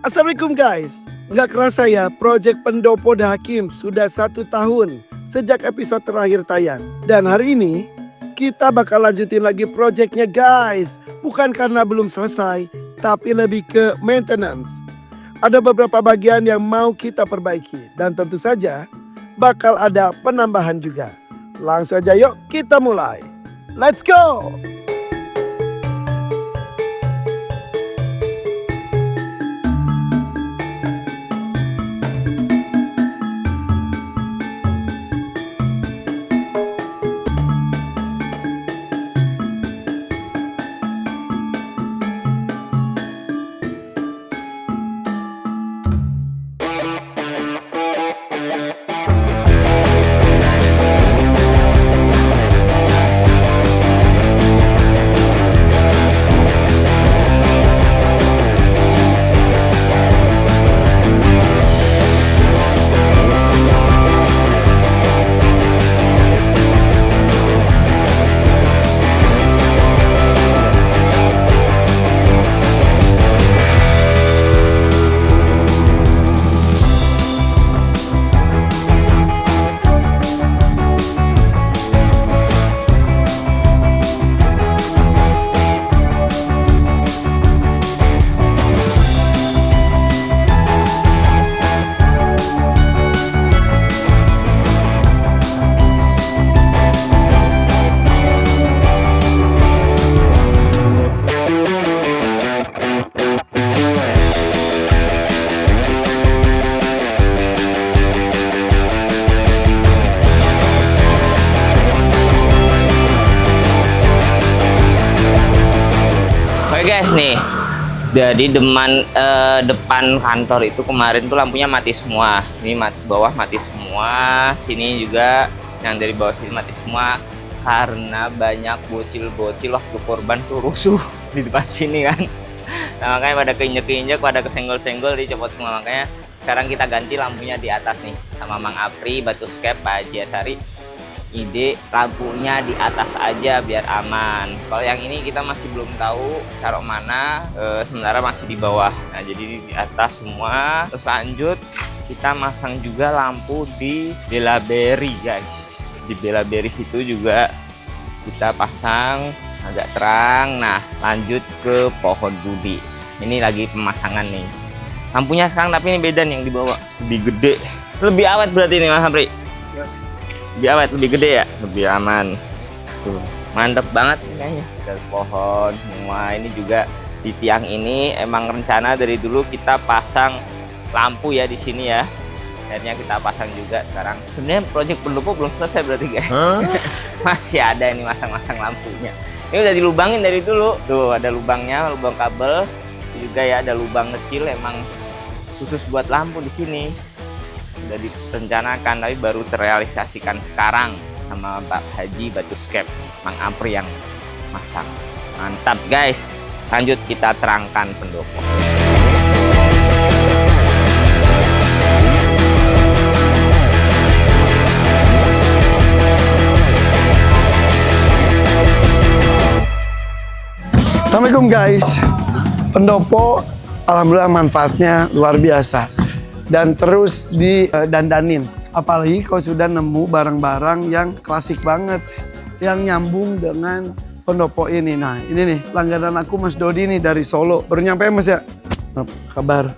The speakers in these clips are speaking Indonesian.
Assalamualaikum guys. Nggak kerasa ya, Project Pendopo The Hakim sudah 1 tahun sejak episode terakhir tayang. Dan hari ini kita bakal lanjutin lagi projectnya guys. Bukan karena belum selesai, tapi lebih ke maintenance. Ada beberapa bagian yang mau kita perbaiki. Dan tentu saja bakal ada penambahan juga. Langsung aja yuk kita mulai. Let's go! Guys nih, jadi depan kantor itu kemarin tuh lampunya mati semua. Ini bawah mati semua, sini juga yang dari bawah sini mati semua karena banyak bocil-bocil waktu korban tuh rusuh di depan sini kan. Nah, makanya pada keinjek-injek, pada kesenggol-senggol dicopot semua. Makanya sekarang kita ganti lampunya di atas nih sama Mang Apri, Batuscape, Pak Haji Asari. Ide lampunya di atas aja biar aman. Kalau yang ini kita masih belum tahu taruh mana, sementara masih di bawah. Nah jadi di atas semua. Terus lanjut kita masang juga lampu di Belaberry guys. Di Belaberry itu juga kita pasang agak terang. Nah lanjut ke pohon budi. Ini lagi pemasangan nih. Lampunya sekarang tapi ini beda nih yang di bawah, lebih gede, lebih awet berarti nih Mas Apri. Lebih awet, lebih gede ya, lebih aman. Tuh, mantep banget kayaknya. Dari pohon semua. Ini juga di tiang ini emang rencana dari dulu kita pasang lampu ya di sini ya. Akhirnya kita pasang juga sekarang. Sebenarnya proyek pendopo belum selesai berarti guys. Masih ada ini masang-masang lampunya. Ini udah dilubangin dari dulu. Tuh ada lubangnya, lubang kabel. Ini juga ya ada lubang kecil emang khusus buat lampu di sini. Sudah direncanakan tapi baru terrealisasikan sekarang sama Pak Haji Batuscape, Mang Apri yang masang. Mantap guys. Lanjut kita terangkan pendopo. Assalamualaikum guys. Pendopo alhamdulillah manfaatnya luar biasa. Dan terus didandanin. Apalagi kalau sudah nemu barang-barang yang klasik banget, yang nyambung dengan pendopo ini. Nah ini nih langganan aku Mas Dodi nih dari Solo. Baru nyampe Mas ya? Apa kabar?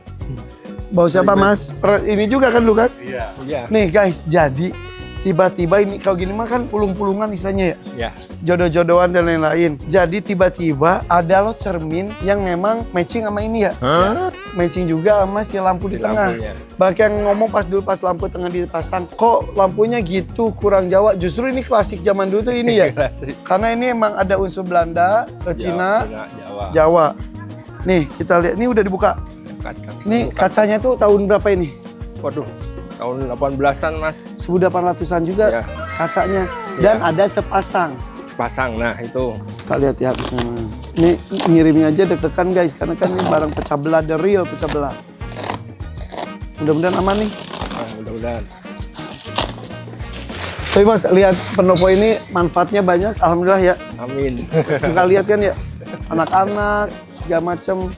Bawa siapa Mas? Ini juga kan lu kan? Iya. Nih guys, jadi tiba-tiba ini kalau gini mah kan pulung-pulungan istilahnya ya? Iya. Jodoh-jodohan dan lain-lain. Jadi tiba-tiba ada loh cermin yang memang matching sama ini ya? Matching juga sama si lampu di tengah. Bahkan yang ngomong pas dulu pas lampu tengah dipasang, kok lampunya gitu kurang Jawa. Justru ini klasik zaman dulu tuh ini ya? Karena ini emang ada unsur Belanda, Cina, Jawa. Nih kita lihat, ini udah dibuka. Nih kacanya tuh tahun berapa ini? Waduh, tahun 18-an Mas. 1800-an juga ya. Kacanya. Dan ada sepasang. Sepasang, nah itu. Kita lihat ya habisnya. Ini ngirimnya aja deg-degan guys, karena kan ini barang pecah belah, the real pecah belah. Mudah-mudahan aman nih. Nah, mudah-mudahan. Tapi Mas, lihat pendopo ini manfaatnya banyak, alhamdulillah ya. Amin. Suka lihat kan ya, anak-anak, segala macem.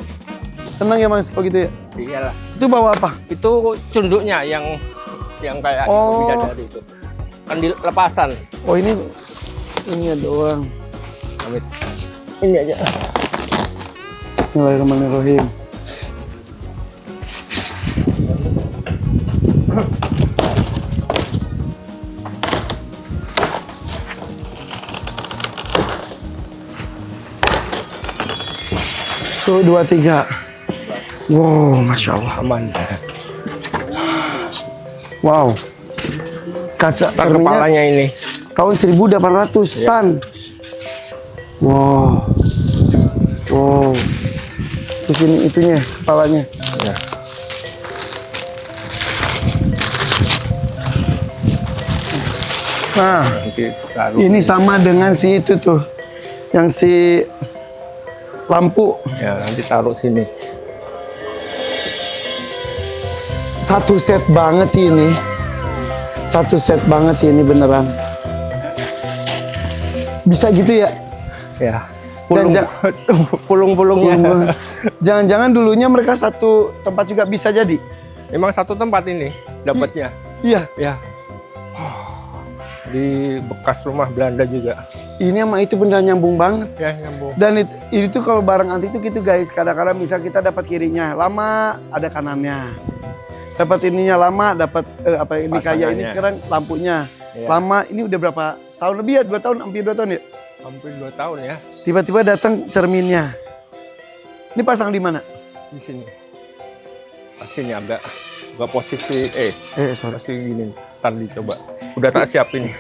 Senang ya Mas kalau gitu ya? Iyalah. Itu bawa apa? Itu cunduknya yang kayak itu Oh. bidadari itu. Kan dilepasan. Oh ini doang. Amit. Ini aja. Bismillahirrahmanirrahim. Tuh 2, 3. Wow, masya Allah. Aman. Wow. Kaca Ntar cerminnya kepalanya ini. tahun 1800-an. Wow. Wow. Terus ini itunya, kepalanya. Ya. Nah, Nanti taruh. ini sama dengan si itu tuh. Yang si lampu. Ya, nanti taruh sini. Satu set banget sih ini. Satu set banget sih ini beneran. Bisa gitu ya? Ya. Dan Pulung-pulungnya. Jangan-jangan dulunya mereka satu tempat juga bisa jadi? Memang satu tempat ini dapatnya. Iya. Ya. Di bekas rumah Belanda juga. Ini sama itu beneran nyambung banget. Ya, nyambung. Dan itu kalau barang antik itu gitu guys. Kadang-kadang misal kita dapat kirinya lama, ada kanannya. Dapat ininya lama, dapat apa ini kayak ini Pasangannya. sekarang lampunya. Iya. Lama, ini udah berapa setahun lebih ya? 2 tahun, hampir 2 tahun ya? Hampir 2 tahun ya. Tiba-tiba datang cerminnya. Ini pasang di mana? Di sini. Sini agak posisi Sorry. posisi gini. Ntar dicoba. Udah tak siapin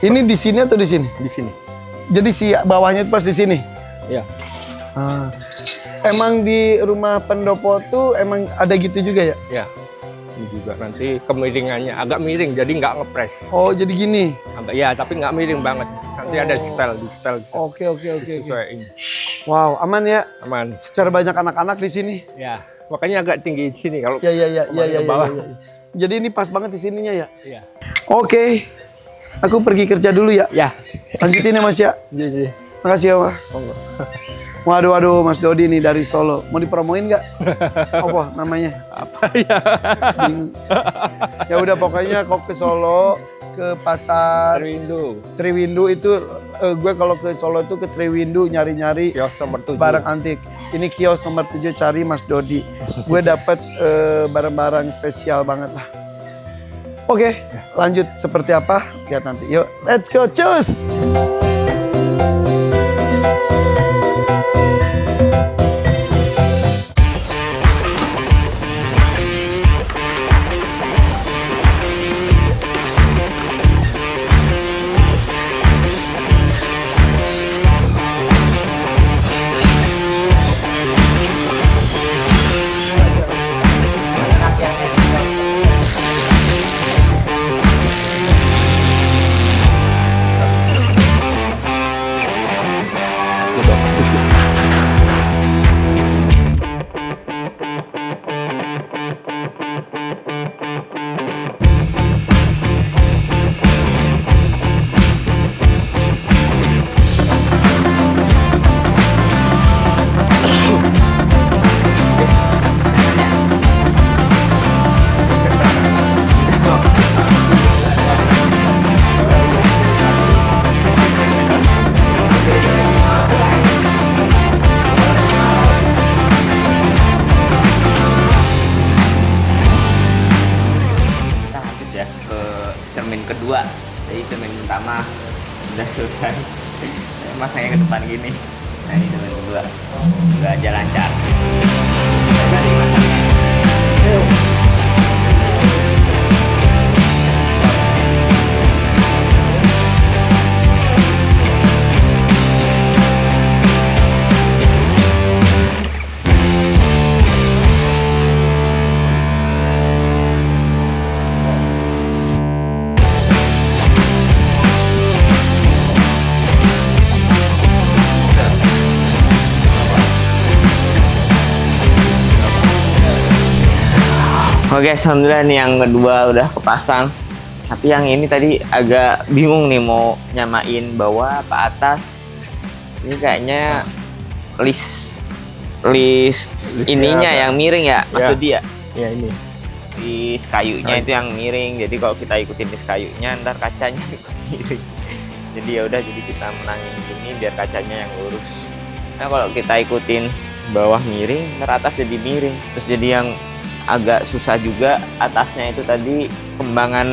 Ini di sini atau di sini? di sini. Jadi si bawahnya itu pas di sini. Ya. Ah. Emang di rumah pendopo tuh emang ada gitu juga ya? Ya. Ini juga nanti kemiringannya agak miring jadi nggak ngepres. Oh jadi gini. Agak ya tapi nggak miring banget. Nanti ada di style Oke. disesuaiin. Wow aman ya. Aman. Secara banyak anak-anak di sini. Ya. Makanya agak tinggi di sini kalau Ya. kemana ke bawah. Jadi ini pas banget di sininya ya. Iya. Oke. Aku pergi kerja dulu ya. Ya. Lanjutin ya Mas ya. Jadi. Makasih ya Mas. Monggo. Waduh Mas Dodi nih dari Solo. Mau dipromoin nggak? Apa namanya? Apa ya? Bingung. Ya udah pokoknya kok ke Solo, ke pasar Terwindu. Triwindu itu gue kalau ke Solo itu ke Triwindu nyari-nyari Kios nomor 7. barang antik. Ini kios nomor 7 cari Mas Dodi. Gue dapet barang-barang spesial banget lah. Oke, lanjut seperti apa? Lihat nanti. Yuk, let's go, cus! Kita lanjut ya ke cermin kedua. Jadi cermin pertama sudah selesai. Masangnya ke depan gini. Nah ini cermin kedua. Udah aja lancar. Kita ganti masangnya. Oke, alhamdulillah nih yang kedua udah kepasang. Tapi yang ini tadi agak bingung nih mau nyamain bawah apa atas. Ini kayaknya list list ininya ada. yang miring ya, Mas Ya. Dodi ya. Ya ini. List kayunya itu yang miring. Jadi kalau kita ikutin list kayunya, ntar kacanya ikut miring. Jadi ya udah, jadi kita menangin gini biar kacanya yang lurus. Nah kalau kita ikutin bawah miring, ntar atas jadi miring. Terus jadi yang agak susah juga atasnya itu tadi kembangan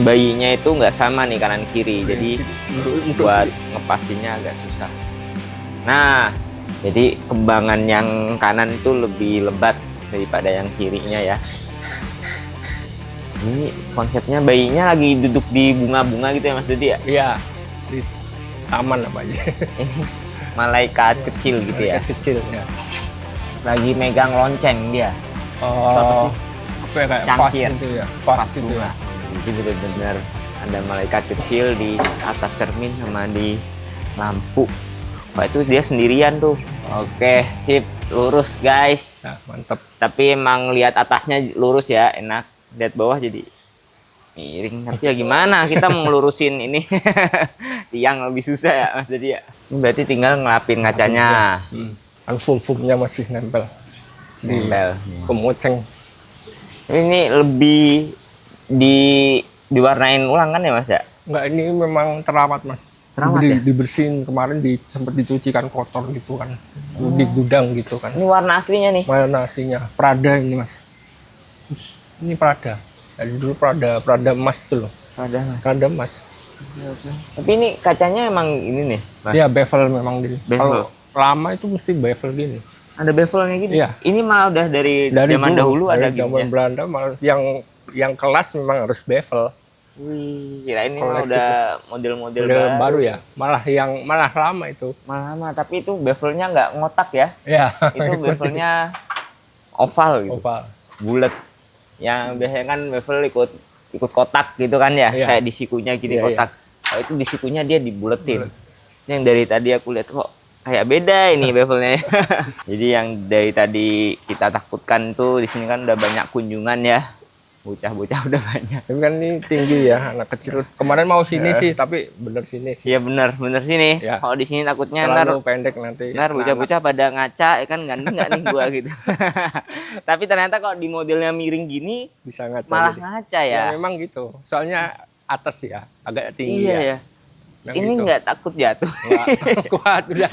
bayinya itu nggak sama nih kanan kiri. Jadi buat ngepasinnya agak susah. Nah, jadi kembangan yang kanan itu lebih lebat daripada yang kirinya ya. Ini konsepnya bayinya lagi duduk di bunga-bunga gitu ya Mas Dodi ya? Iya, di taman apa aja. Ini malaikat kecil gitu ya. Kecil ya. Lagi megang lonceng dia. Oh, apa ya, kayak pas Cangkir. itu ya. Pas itu bunga. ya. Jadi benar-benar ada malaikat kecil di atas cermin sama di lampu. Wah itu dia sendirian tuh. Oke, sip, lurus guys. Nah, mantap. Tapi emang lihat atasnya lurus ya, enak. Lihat bawah jadi miring. Tapi ya gimana, kita mau ngelurusin ini tiang lebih susah ya Mas Dodi ya. Ini berarti tinggal ngelapin kacanya. Kan foam-foamnya masih nempel di Nempel. kemoceng. Ini lebih diwarnain ulang kan ya Mas ya? Enggak, ini memang terawat Mas. Terawat ya? Dibersihin kemarin, sempat dicuci kan kotor gitu kan. Di gudang gitu kan. Ini warna aslinya nih. Mana nasinya? Prada ini Mas. Ini Prada. Dari dulu Prada emas tuh loh. Ada Mas. Prada emas. Tapi ini kacanya emang ini nih Mas. Iya, bevel memang di. Bevel. Kalau lama itu mesti bevel gini. Ada bevelnya gini. Iya. Ini malah udah dari zaman dahulu ada dari gini. zaman Belanda malah yang kelas memang harus bevel. Wih, kira ini Koleksi mah udah model-model Model baru ya. Malah lama itu. Malah lama, tapi itu bevelnya nggak ngotak ya. Ya. Itu bevelnya oval gitu, oval. bulat. Yang biasanya kan bevel ikut kotak gitu kan ya, Iya. kayak di sikunya gini Iya, kotak. Kalau itu di sikunya dia dibuletin. Ini yang dari tadi aku lihat kok kayak beda ini bevelnya. Jadi yang dari tadi kita takutkan tuh di sini kan udah banyak kunjungan ya. Bocah-bocah udah banyak. Tapi kan ini tinggi ya, anak kecil. Kemarin mau sini sih, tapi bener sini sih. Iya bener sini. Ya. Kalau di sini takutnya ntar Terlalu pendek nanti. bocah-bocah pada ngaca, ya kan ganteng nggak nih gua gitu. Tapi ternyata kalau di modelnya miring gini Bisa ngaca. malah jadi. ngaca Ya ya. memang gitu. Soalnya atas ya, agak tinggi Iya ya. ya. Memang Ini gitu. nggak takut jatuh. Nggak kuat udah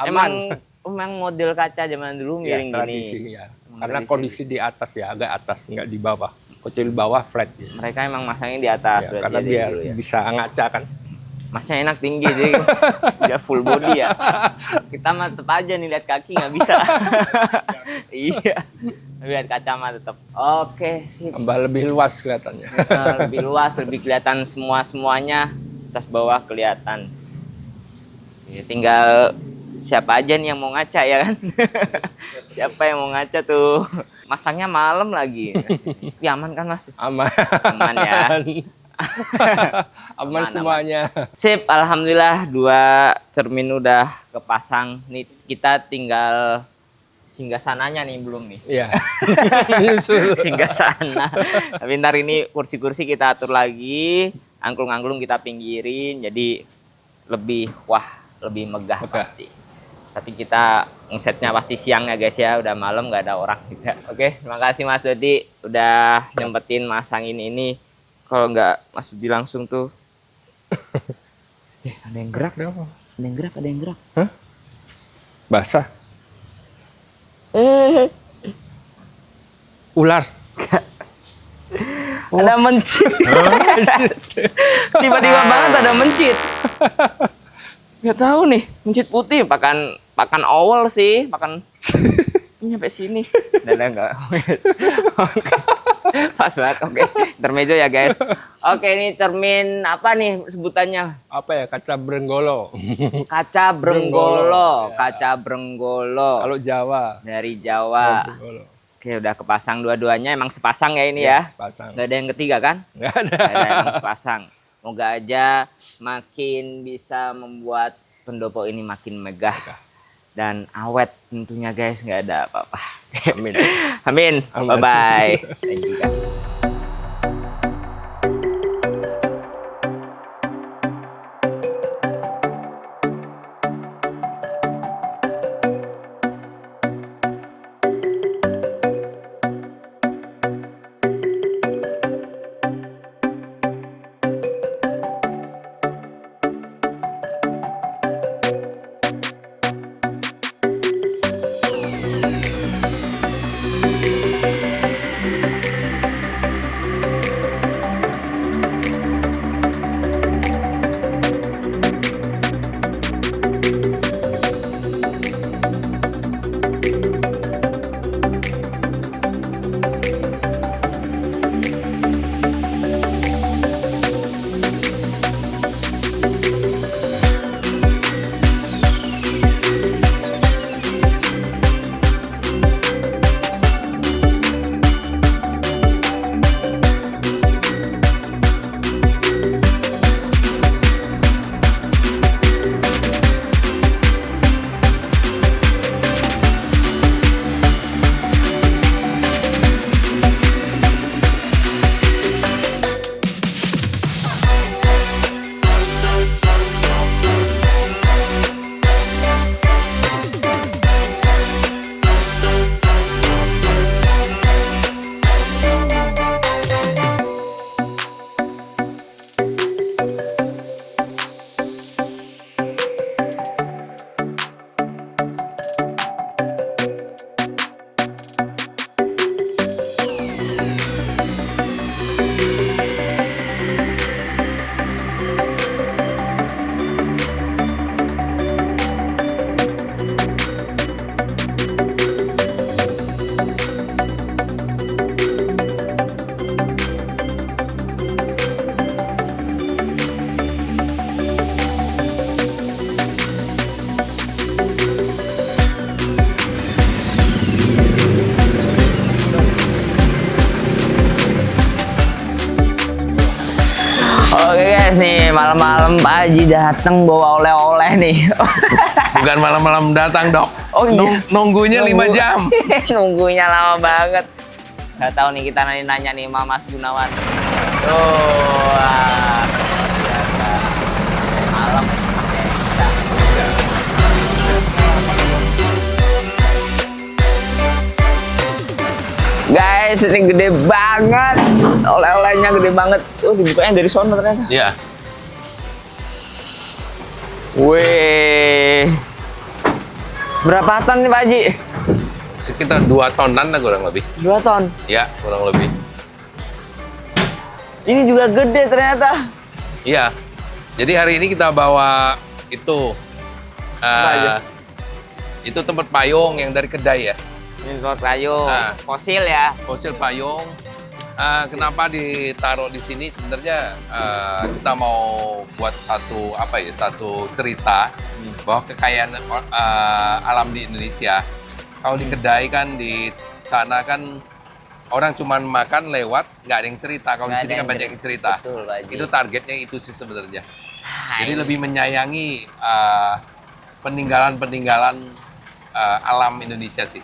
aman. Emang model kaca zaman dulu Ya, miring tradisi gini. ya. Emang Karena tradisi. kondisi di atas ya, agak atas, nggak di bawah. Kecil bawah flat ya. Mereka emang masangnya di atas Ya, berarti karena dari biar dulu ya. bisa ngaca kan. Masnya enak tinggi jadi dia full body ya. Kita mah tetap aja nih lihat kaki nggak bisa. Iya. Lihat kaca mah tetap. Oke, sip. Tambah lebih luas kelihatannya. Lebih luas, lebih kelihatan semuanya atas bawah kelihatan. Ya, tinggal siapa aja nih yang mau ngaca ya kan? Siapa yang mau ngaca tuh? Masangnya malam lagi. Tapi aman kan Mas? Aman. Aman ya. Aman Aman, semuanya. Sip, alhamdulillah 2 cermin udah kepasang. Nih kita tinggal singgah sananya nih belum nih. Iya. Nyusul. Singgah sana. Tapi ntar ini kursi-kursi kita atur lagi, angklung-angklung kita pinggirin, jadi lebih megah pasti. Tapi kita ngesetnya pasti siang ya guys ya, udah malam nggak ada orang juga. Oke, terima kasih Mas Dodi udah nyempetin masangin ini. Kalau nggak Mas Dodi langsung tuh, ada yang gerak, ada yang gerak. Hah? Basah. Ular. Ada mencit. Tiba-tiba banget ada mencit. Nggak tahu nih, mencit putih, pakan owl sih, pakan nyampe sini. Dan enggak. Pas banget, oke. Intermezzo ya guys. Oke, ini cermin apa nih sebutannya? Apa ya? Kaca Brenggolo. Kaca Brenggolo, Ya. kaca Brenggolo. Kalau Jawa. Dari Jawa. Brenggolo. Oke, udah kepasang dua-duanya, emang sepasang ya ini ya. Pasang. Nggak ada yang ketiga kan? Nggak ada. Nggak ada, emang sepasang. Moga aja makin bisa membuat pendopo ini makin megah dan awet tentunya guys, nggak ada apa-apa. Amin. Amin. Amin. Bye-bye. Thank you guys. Oke guys, nih malam-malam Pak Haji datang bawa oleh-oleh nih. Bukan malam-malam datang, Dok. Oh iya. Nunggunya 5 jam. Nunggunya lama banget. Gak tahu nih, kita nanya nih sama Mas Gunawan. Tuh, wah, biasa. Malam. Guys, ini gede banget. Oleh-olehnya gede banget. Oh, dibukanya dari sono ternyata. Iya. Wih. Berapa ton nih Pak Haji? Sekitar 2 tonan lah kurang lebih. 2 ton. Ya, kurang lebih. Ini juga gede ternyata. Iya. Jadi hari ini kita bawa itu. Apa aja? Itu tempat payung yang dari kedai ya. Ini tempat payung. Nah. Fosil ya. Fosil payung. Kenapa ditaruh di sini? Sebenarnya kita mau buat satu cerita bahwa kekayaan alam di Indonesia. Kalau di kedai kan di sana kan orang cuma makan lewat, nggak ada yang cerita. Kalau di Nggak sini ada kan yang banyak yang cerita. Betul, Pak Haji. Itu targetnya itu sih sebenarnya. Jadi Hai. lebih menyayangi peninggalan-peninggalan alam Indonesia sih.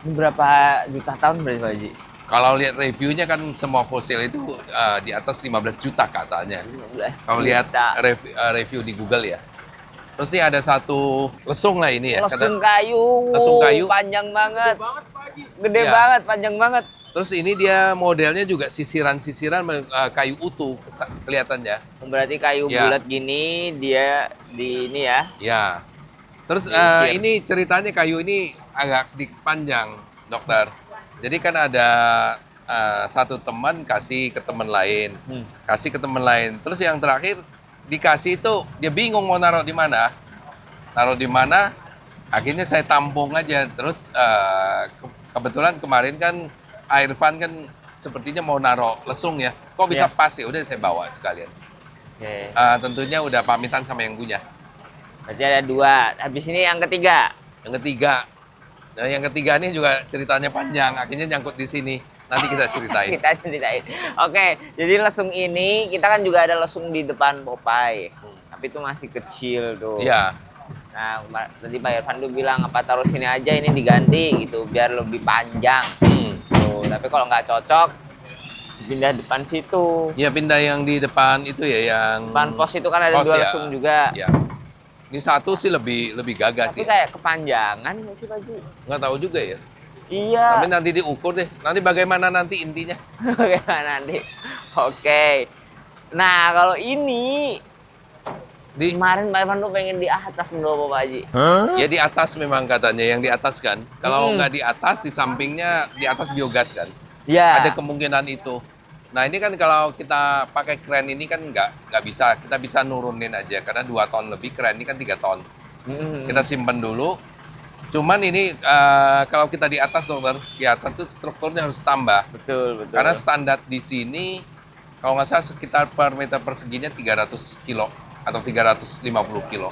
Ini berapa juta tahun berarti Pak Haji? Kalau lihat reviewnya kan semua fosil itu di atas 15 juta katanya. 15 Kalau lihat juta. review di Google ya. Terus ini ada satu lesung lah ini ya. Lesung kayu. Lesung kayu. Panjang banget. Gede Iya. banget, panjang banget. Terus ini dia modelnya juga sisiran-sisiran kayu utuh kelihatannya. Berarti kayu Ya. bulat gini, dia di ini ya. Ya. Terus Iya. ini ceritanya kayu ini agak sedikit panjang, dokter. Jadi kan ada satu teman kasih ke teman lain, kasih ke teman lain. Terus yang terakhir dikasih itu dia bingung mau naruh di mana. Naruh di mana? Akhirnya saya tampung aja. Terus kebetulan kemarin kan Irfan kan sepertinya mau naruh lesung ya. Kok bisa Iya. pas ya? Udah saya bawa sekalian. Oke. Tentunya udah pamitan sama yang punya. Berarti ada 2. Habis ini yang ketiga. Yang ketiga. Nah, yang ketiga ini juga ceritanya panjang, akhirnya nyangkut di sini. Nanti kita ceritain. Kita ceritain. Oke, jadi lesung ini kita kan juga ada lesung di depan Popeye. Tapi itu masih kecil tuh. Iya. Nah, tadi Pak Irfan tuh bilang apa taruh sini aja ini diganti gitu biar lebih panjang. Tuh, tapi kalau nggak cocok pindah depan situ. Ya pindah yang di depan itu ya, yang Depan pos itu kan ada pos 2 ya. lesung juga. Ya. Ini satu sih lebih gagah Tapi sih. kayak kepanjangan nggak sih Pak Ji? Nggak tahu juga ya. Iya. Tapi nanti diukur deh. Nanti bagaimana nanti intinya. Bagaimana nanti? Oke. Nah, kalau ini kemarin Pak Irfan tuh pengen di atas menurut Pak Haji. Ya di atas memang katanya, yang di atas kan. Kalau nggak di atas, di sampingnya di atas biogas kan. Ya. Ada kemungkinan itu. Nah ini kan kalau kita pakai kren ini kan nggak bisa, kita bisa nurunin aja karena 2 ton lebih, kren ini kan 3 ton. Kita simpen dulu. Cuman ini kalau kita di atas dokter, di atas tuh strukturnya harus tambah. Betul, betul. Karena standar di sini kalau nggak salah sekitar per meter perseginya 300 kilo atau 350 kilo.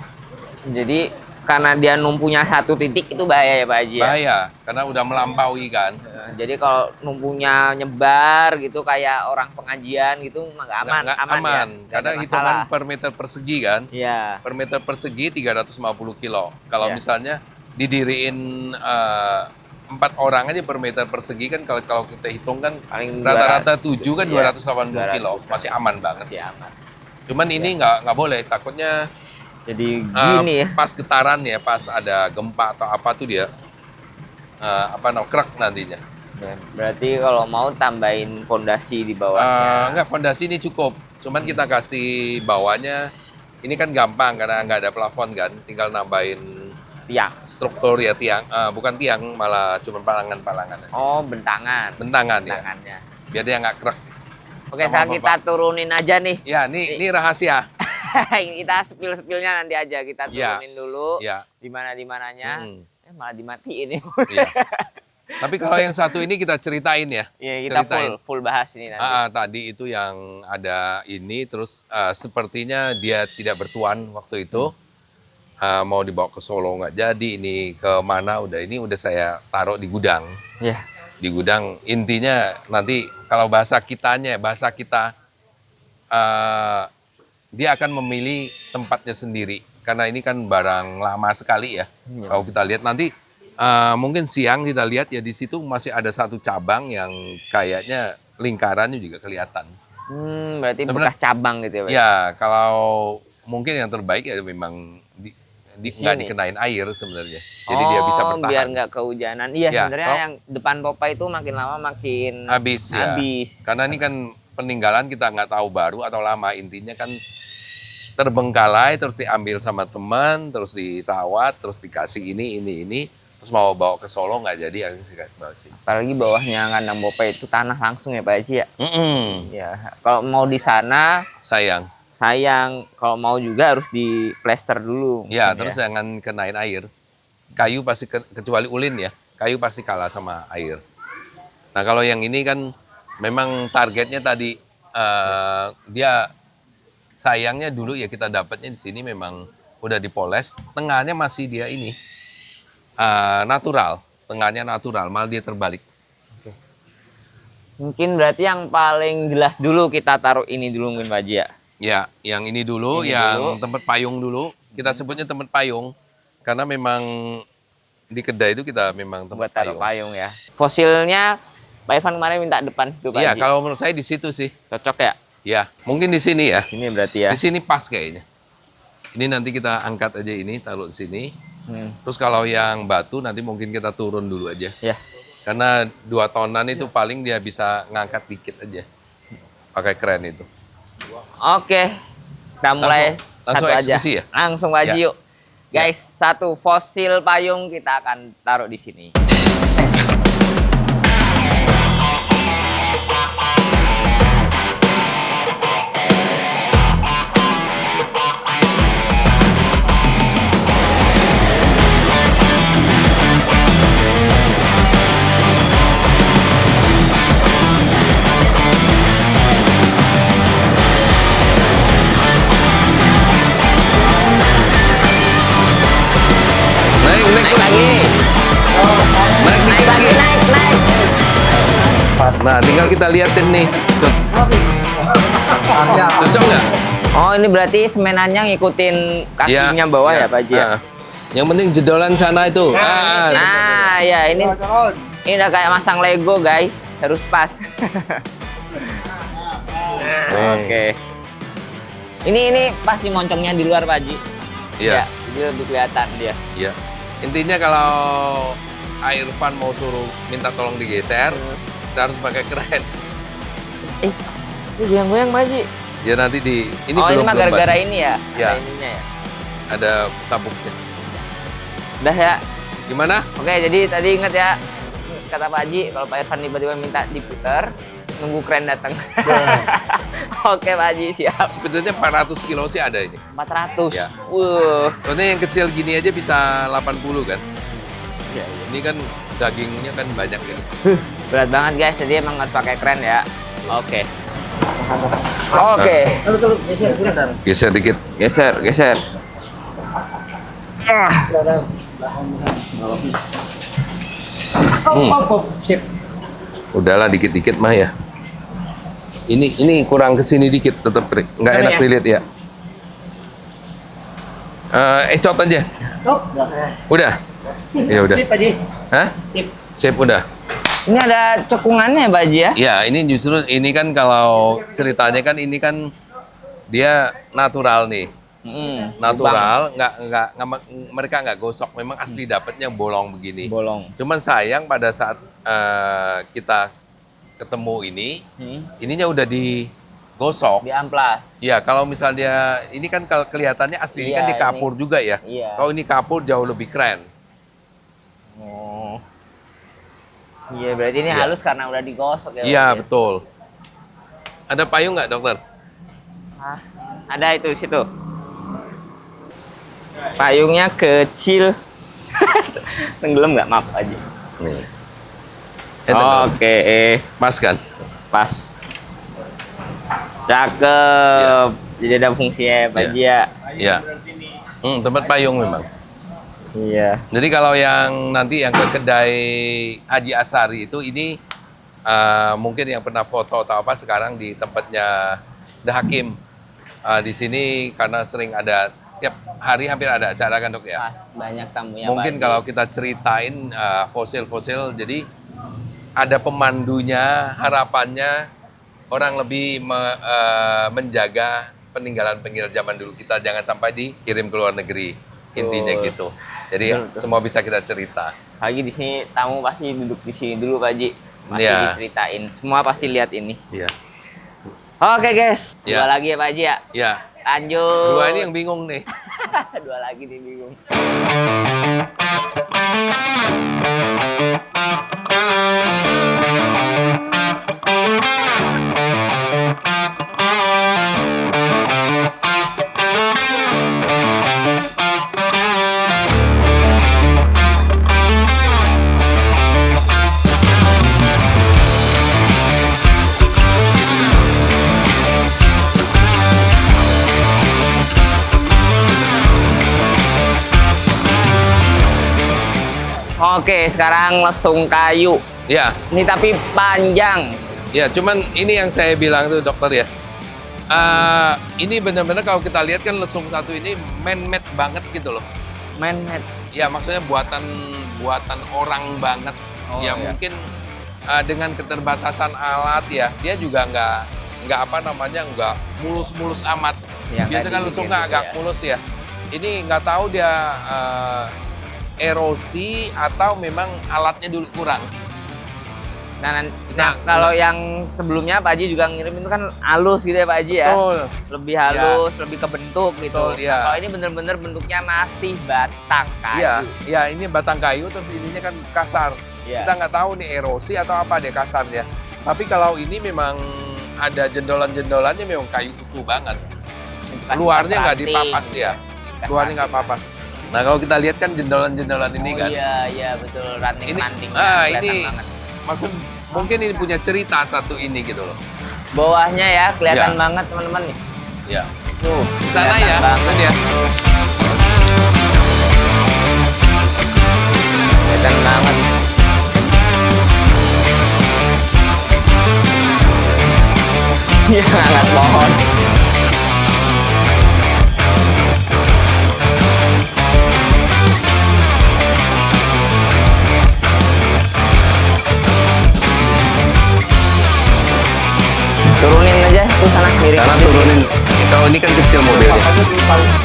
Jadi karena dia numpunya satu titik itu bahaya ya Pak Haji ya? Bahaya, karena udah melampaui kan. Jadi kalau numpunya nyebar gitu kayak orang pengajian gitu nggak aman, Nggak aman, ya? aman. Nggak Karena ada hitungan masalah. per meter persegi kan. Iya. Per meter persegi 350 kilo. Kalau Iya. misalnya didiriin 4 orang aja per meter persegi kan kalau kita hitung kan Paling rata-rata 7 kan Iya, 280 kilo. 200. Masih aman banget. Masih aman. Cuman ini nggak boleh, takutnya Jadi gini ya. pas getaran ya, pas ada gempa atau apa tuh dia krek nantinya. Ya, berarti kalau mau tambahin fondasi di bawahnya. Enggak, fondasi ini cukup. Cuman kita kasih bawahnya, ini kan gampang karena nggak ada plafon kan, tinggal nambahin Tiang. struktur ya tiang, bukan tiang, malah cuma palangan-palangan. Oh, bentangan. Bentangan ya, Bentangannya. biar dia nggak krek. Oke, Sama sekarang Bapak. kita turunin aja nih. Ya, ini rahasia. Kita spill-spillnya nanti aja. Kita Ya. turunin dulu. Ya. Di mana-dimananya. Malah dimatiin ini. Iya. Tapi kalau yang satu ini kita ceritain ya. Iya, kita Ceritain. full bahas ini nanti. Tadi itu yang ada ini, terus sepertinya dia tidak bertuan waktu itu. Mau dibawa ke Solo nggak jadi, ini ke mana ini udah saya taruh di gudang. Iya. Di gudang intinya nanti kalau bahasa kita dia akan memilih tempatnya sendiri karena ini kan barang lama sekali ya. Kalau kita lihat nanti mungkin siang kita lihat ya di situ masih ada satu cabang yang kayaknya lingkarannya juga kelihatan. Berarti Sebenarnya- bekas cabang gitu ya, Pak? Ya kalau mungkin yang terbaik ya memang nggak sini. dikenain air sebenarnya. Jadi dia bisa bertahan. Biar nggak kehujanan. Iya, Ya, sebenarnya kalau- yang depan Popeye itu makin lama makin Habis ya. habis. Karena ini kan peninggalan kita nggak tahu baru atau lama, intinya kan terbengkalai terus diambil sama teman, terus dirawat, terus dikasih ini, terus mau bawa ke Solo nggak jadi akhirnya dikasih bawa sini. Apalagi bawahnya kandang Popeye itu tanah langsung ya Pak Haji ya. Ya, kalau mau di sana Sayang. sayang, kalau mau juga harus di plester dulu. Ya, mungkin terus jangan kenain air. Kayu pasti kecuali ulin ya, kayu pasti kalah sama air. Nah kalau yang ini kan memang targetnya tadi dia sayangnya dulu ya kita dapatnya di sini memang udah dipoles, tengahnya masih dia ini natural, tengahnya natural, malah dia terbalik. Mungkin berarti yang paling jelas dulu kita taruh ini dulu mungkin Pak Haji ya. Ya, yang ini dulu, Ini yang dulu. tempat payung dulu. Kita sebutnya tempat payung karena memang di kedai itu kita memang tempat Buat taruh payung. payung ya. Fosilnya Pak Ivan kemarin minta depan situ Pak Iya, Haji. kalau menurut saya di situ sih. Cocok ya? Ya, mungkin di sini ya. Ini berarti ya. Di sini pas kayaknya. Ini nanti kita angkat aja ini, taruh di sini. Hmm. Terus kalau yang batu nanti mungkin kita turun dulu aja. Ya. Karena 2 tonan itu paling dia bisa ngangkat dikit aja. Pakai kren itu. Oke. Kita mulai Langsung satu aja. eksekusi ya? Langsung Pak Haji Ya. yuk. Guys, satu fosil payung kita akan taruh di sini. Naik Naik lagi. Naik Naik lagi, naik. Nah, tinggal kita liatin nih. Cocok nggak? Oh, ini berarti semenannya ngikutin kakinya bawah ya Pak Haji ya? Ah. Yang penting jedolan sana itu. Nah, ya ini udah kayak masang Lego guys, harus pas. Oke. Ini pasti moncongnya di luar Pak Haji. Iya. Ya, jadi lebih kelihatan dia. Iya. Intinya kalau Irfan mau suruh minta tolong digeser, kita harus pakai kren. Ini goyang-goyang Pak Haji. Ya nanti di ini Oh, ini belum mah gara-gara basi. ini ya? Ya. Ada ininya ya? Ada sabuknya. Udah ya. Gimana? Oke, jadi tadi inget ya kata Pak Haji kalau Pak Irfan tiba-tiba minta diputar, nunggu kren datang. Oke Pak Haji, siap. Sebenarnya 400 kilo sih ada ini. 400. Ya. Iya. Soalnya yang kecil gini aja bisa 80 kan. Iya. Ini kan dagingnya kan banyak ini. Berat banget guys, jadi emang harus pakai kren ya. Oke. Oke. Geser dikit. Geser. Udahlah dikit-dikit mah ya. Ini kurang kesini dikit tetap nggak Ini enak ya? dilihat ya. Ecot aja. Udah. Ya udah. Hah? Sip udah. Ini ada cekungannya Pak Haji ya? Ya ini justru ini kan kalau ceritanya kan ini kan dia natural nih. Natural, nggak mereka nggak gosok. Memang asli dapatnya bolong begini. Bolong. Cuman sayang pada saat kita ketemu ini, ininya udah digosok. Di amplas. Ya kalau misalnya ini kan kalau kelihatannya asli ini Iya, kan dikapur juga ya. Iya. Kalau ini kapur jauh lebih keren. Oh. Iya, berarti ini Iya. halus karena udah digosok ya. Iya Pak Haji? betul. Ada payung nggak dokter? Ah, ada itu di situ. Payungnya kecil. Tenggelam nggak? Maaf aja. Nih. Oke, Pas kan? pas. Cakep. Jadi ada fungsinya Pak Haji ya. Iya. Tempat payung memang. Iya. Jadi kalau yang nanti yang ke kedai Haji Asari itu ini mungkin yang pernah foto atau apa sekarang di tempatnya The Hakim. Di sini karena sering ada tiap hari hampir ada acara kan dok ya. Pas banyak tamunya. Mungkin Pak kalau kita ceritain fosil-fosil, jadi ada pemandunya, harapannya orang lebih menjaga peninggalan-peninggalan zaman dulu kita jangan sampai dikirim ke luar negeri. Intinya gitu. Jadi Betul. semua bisa kita cerita. Lagi di sini tamu pasti duduk di sini dulu Pak Haji. Masih Iya. diceritain. Semua pasti lihat ini. Iya. Oke guys, Iya. dua lagi ya Pak Haji ya. Ya. Lanjut. Dua ini yang bingung nih. Dua lagi nih bingung. Oke, sekarang lesung kayu. Ya. Ini tapi panjang. Ya, cuman ini yang saya bilang tuh dokter ya. Ini benar-benar kalau kita lihat kan lesung satu ini man-made banget gitu loh. Man-made. Ya maksudnya buatan orang banget. Oh, ya iya. mungkin dengan keterbatasan alat ya, dia juga nggak apa namanya nggak mulus-mulus amat. Ya, Biasa nggak kan dibikin lesung gitu agak ya. mulus ya. Ini nggak tahu dia erosi atau memang alatnya dulu kurang. Nah, kalau yang sebelumnya Pak Haji juga ngirim itu kan halus gitu ya Pak Haji ya. Betul. Lebih halus, lebih kebentuk gitu. Betul, iya. Nah, kalau ini bener-bener bentuknya masih batang kayu. Iya, ya ini batang kayu terus ininya kan kasar. Iya. Kita nggak tahu nih erosi atau apa dia kasarnya. Tapi kalau ini memang ada jendolan-jendolannya memang kayu utuh banget. Itu kan Luarnya nggak ranting. dipapas ya. Bekas Luarnya nggak ranting. papas. Nah kalau kita lihat kan jendolan-jendolan ini Oh kan. iya, iya betul ranting-rantingnya ini kelihatan banget. maksud mungkin ini punya cerita satu ini gitu loh. Bawahnya ya kelihatan Iya. banget teman-teman nih. Ya. Tuh, Di sana kelihatan ya, banget. itu dia. Kelihatan banget. Iya, angkat pohon. Turunin aja tuh sana miring. Karena turunin. Kalau ini kan kecil mobilnya.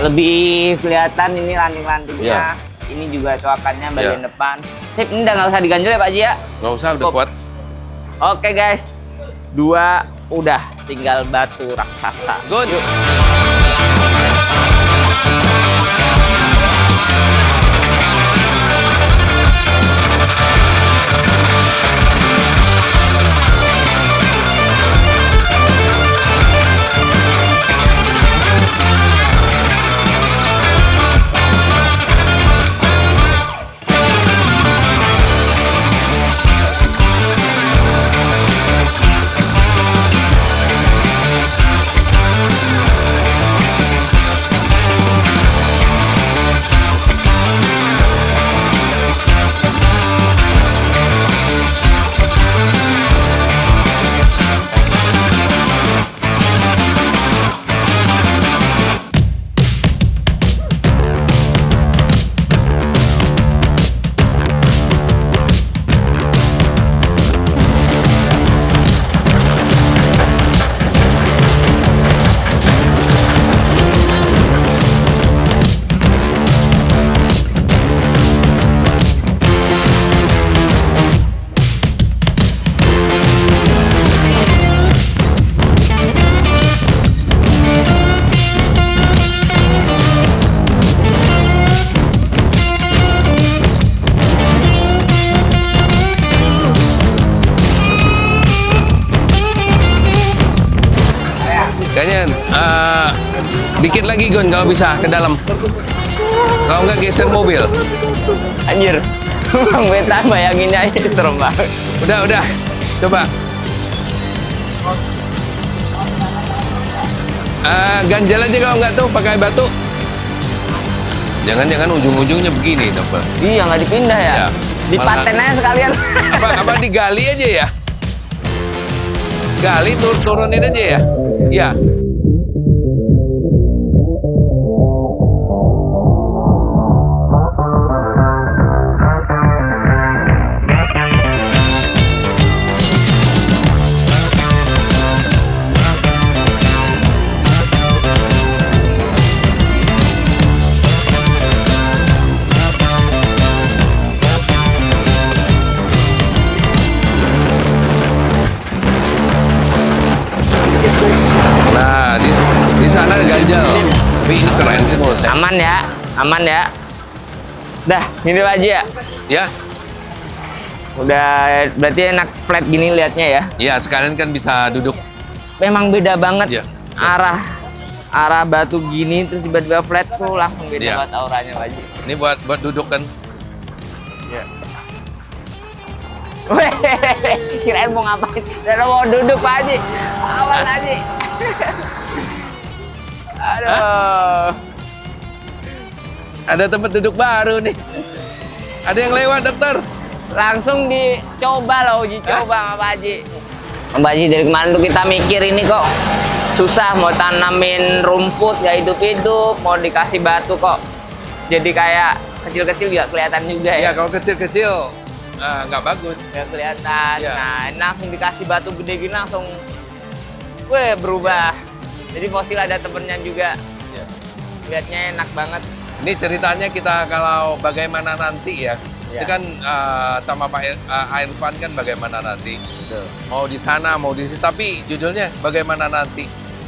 Lebih kelihatan ini ranting-rantingnya. Iya. Ini juga coakannya bagian Iya. depan. Sip, ini udah nggak usah diganjel ya Pak Haji ya. Nggak usah udah Cukup. kuat. Oke guys, 2 udah, tinggal batu raksasa. Good. Yuk. Kayaknya dikit lagi Gon kalau bisa ke dalam. Kalau nggak geser mobil. Anjir, Bang Beta bayanginnya ini serem banget. Udah. Coba. Ganjal aja kalau nggak tuh pakai batu. Jangan-jangan ujung-ujungnya begini, dokter. Iya, nggak dipindah ya? Iya. Dipaten aja sekalian. Apa digali aja ya? Gali turunin aja ya? Iya. sana ganjel. Tapi ini keren sih menurut saya. Aman ya, aman ya. Dah, ini Pak Haji ya. Ya, Udah, berarti enak flat gini liatnya ya. ya sekalian kan bisa duduk. Memang beda banget Iya. arah batu gini terus tiba-tiba flat tuh langsung beda Iya. banget auranya Pak Haji. Ini buat duduk kan. Weh, kirain mau ngapain? Dan mau duduk Pak Haji. Awas Haji. Aduh. Ada tempat duduk baru nih. Ada yang lewat, dokter. Langsung dicoba loh, uji coba sama Pak Haji. Pak Haji, dari kemarin tuh kita mikir ini kok susah mau tanamin rumput gak hidup-hidup, mau dikasih batu kok jadi kayak kecil-kecil juga kelihatan juga Ya, ya. kalau kecil-kecil nggak bagus. Nggak kelihatan. Iya. Nah, ini langsung dikasih batu gede gini langsung, weh berubah. Jadi fosil ada temennya juga. Ya. Lihatnya enak banget. Ini ceritanya kita kalau bagaimana nanti ya. Ya. Itu kan sama Pak Irfan kan bagaimana nanti. Mau di sana, mau di sini. Tapi judulnya bagaimana nanti.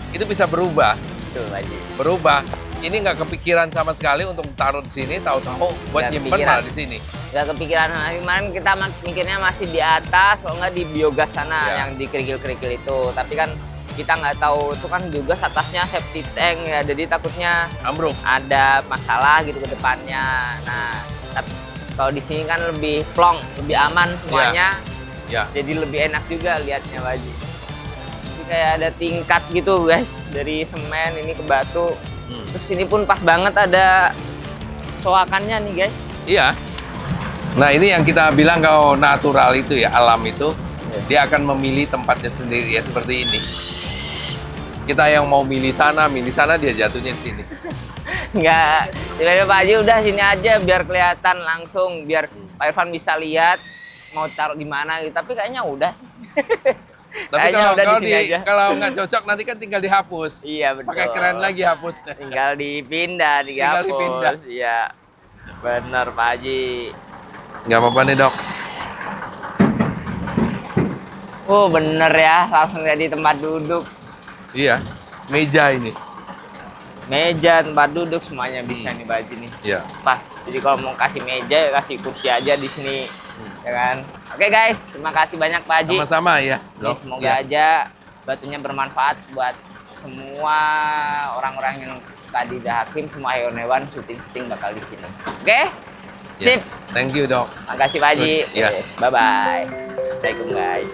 Itu bisa berubah. Tuh Pak Haji. Berubah. Ini nggak kepikiran sama sekali untuk taruh di sini, tahu-tahu buat Nggak nyimpen kepikiran. malah di sini. Gak kepikiran, kemarin kita mikirnya masih di atas, kalau nggak di biogas sana Ya. yang di kerikil-kerikil itu. Tapi kan kita nggak tahu, itu kan biogas atasnya septic tank ya, jadi takutnya Ambruk. ada masalah gitu ke depannya. Nah, tapi kalau di sini kan lebih plong, lebih aman semuanya, Ya. jadi lebih enak juga lihatnya Pak Haji. Jadi kayak ada tingkat gitu guys, dari semen ini ke batu. Terus ini pun pas banget ada soakannya nih guys. Iya. Nah, ini yang kita bilang kalau natural itu ya, alam itu dia akan memilih tempatnya sendiri ya seperti ini. Kita yang mau milih sana dia jatuhnya di sini. Enggak, tiba-tiba Pak Haji udah sini aja biar kelihatan langsung, biar Pak Irfan bisa lihat mau taruh di mana gitu. Tapi kayaknya udah. Tapi Kayaknya udah di sini aja. kalau nggak cocok nanti kan tinggal dihapus. Iya betul. Pakai keren lagi hapusnya. Tinggal dipindah, Tinggal dihapus. dipindah. Iya. Bener Pak Haji. Nggak apa-apa nih, Dok. Oh bener ya, langsung jadi tempat duduk. Iya. Meja ini. Meja, tempat duduk semuanya bisa nih Pak Haji nih. Iya. Pas. Jadi kalau mau kasih meja ya kasih kursi aja di sini. Ya kan? Oke guys, terima kasih banyak Pak Haji. Sama-sama ya. Nih, semoga Iya. aja batunya bermanfaat buat semua orang-orang yang suka di Dahakim, semua hewan-hewan syuting-syuting bakal di sini. Oke? Ya. Sip. Thank you, Dok. Makasih Pak Haji. Iya. Bye-bye. Assalamualaikum guys.